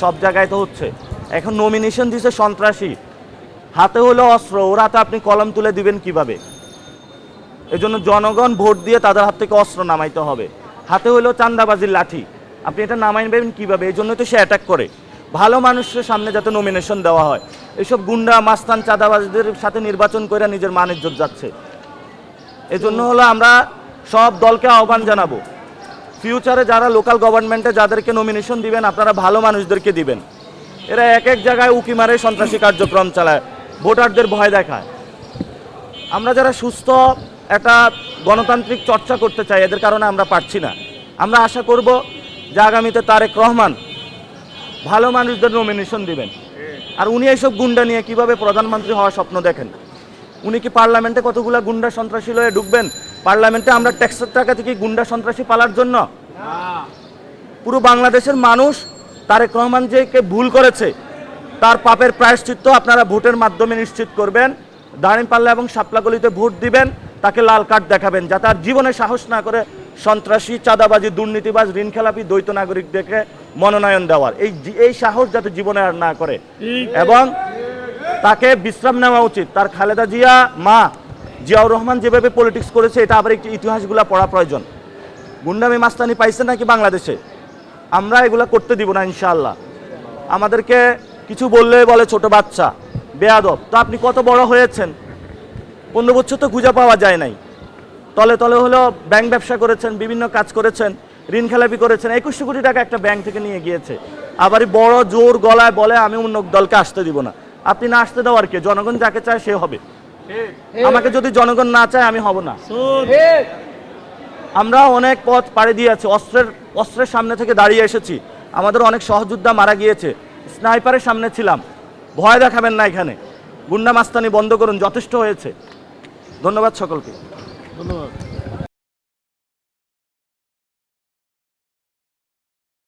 সব জায়গায় তো হচ্ছে। এখন নমিনেশন দিছে সন্ত্রাসী, হাতে হলো অস্ত্র, ওরা তো আপনি কলম তুলে দিবেন কিভাবে? এজন্য জনগণ ভোট দিয়ে তাদের হাত থেকে অস্ত্র নামাইতে হবে। হাতে হলো চান্দাবাজির লাঠি, আপনি এটা নামাইবেন কিভাবে? এই জন্য তো সে অ্যাটাক করে। ভালো মানুষের সামনে যাতে নমিনেশন দেওয়া হয়, এইসব গুন্ডা মাস্তান চাঁদাবাজদের সাথে নির্বাচন করে নিজের মান ইজ্জত যাচ্ছে। এজন্য হলো আমরা সব দলকে আহ্বান জানাবো, ফিউচারে যারা লোকাল গভর্নমেন্টে যাদেরকে নমিনেশন দিবেন আপনারা ভালো মানুষদেরকে দিবেন। এরা এক এক জায়গায় উকি মারে সন্ত্রাসী কার্যক্রম চালায়, ভোটারদের ভয় দেখায়। আমরা যারা সুস্থ একটা গণতান্ত্রিক চর্চা করতে চাই, এদের কারণে আমরা পারছি না। আমরা আশা করব যে আগামীতে তারেক রহমান ভালো মানুষদের নমিনেশন দিবেন। আর উনি এইসব গুন্ডা নিয়ে কিভাবে প্রধানমন্ত্রী হওয়ার স্বপ্ন দেখেন? উনি কি পার্লামেন্টে কতগুলা গুন্ডা সন্ত্রাসী লয়ে ঢুকবেন? পার্লামেন্টে আমরা ট্যাক্সের টাকা থেকে গুন্ডা সন্ত্রাসী পালার জন্য? পুরো বাংলাদেশের মানুষ তারেক রহমান যে কে ভুল করেছে তার পাপের প্রায়শ্চিত্ত আপনারা ভোটের মাধ্যমে নিশ্চিত করবেন। দাঁড়িপাল্লা এবং শাপলাগলিতে ভোট দিবেন, তাকে লাল কার্ড দেখাবেন, যাতে আর জীবনে সাহস না করে সন্ত্রাসী, চাঁদাবাজি, দুর্নীতিবাজ, ঋণখেলাপি, দ্বৈত নাগরিকদেরকে মনোনয়ন দেওয়ার এই সাহস যাতে জীবনে আর না করে। এবং তাকে বিশ্রাম নেওয়া উচিত। তার খালেদা জিয়া মা জিয়াউর রহমান যেভাবে পলিটিক্স করেছে, এটা আবার একটু ইতিহাসগুলো পড়া প্রয়োজন। গুন্ডামি মাস্তানি পাইছে নাকি বাংলাদেশে? আমরা এগুলা করতে দিব না ইনশাআল্লাহ। আমাদেরকে কিছু বললে বলে ছোট বাচ্চা, বেয়াদব। তো আপনি কত বড় হয়েছেন? 15 বছর তো খুঁজে পাওয়া যায় নাই। তলে তলে হলো ব্যাংক ব্যবসা করেছেন, বিভিন্ন কাজ করেছেন, ঋণ খেলাপি করেছেন। 2100 কোটি টাকা একটা ব্যাংক থেকে নিয়ে গিয়েছে। আবারই বড় জোর গলায় বলে আমি অন্য দলকে আসতে দিব না। আপনি না আসতে দেওয়ার কে? জনগণ যাকে চায় সে হবে। আমাকে যদি জনগণ না চায় আমি হব না। আমরা অনেক পথ পাড়ি দিয়েছি, অস্ত্রের সামনে থেকে দাঁড়িয়ে এসেছি। আমাদের অনেক সহযোদ্ধা মারা গিয়েছে, স্নাইপারের সামনে ছিলাম। ভয় দেখাবেন না এখানে। গুন্ডা মাস্তানি বন্ধ করুন, যথেষ্ট হয়েছে। ধন্যবাদ সকলকে। ধন্যবাদ।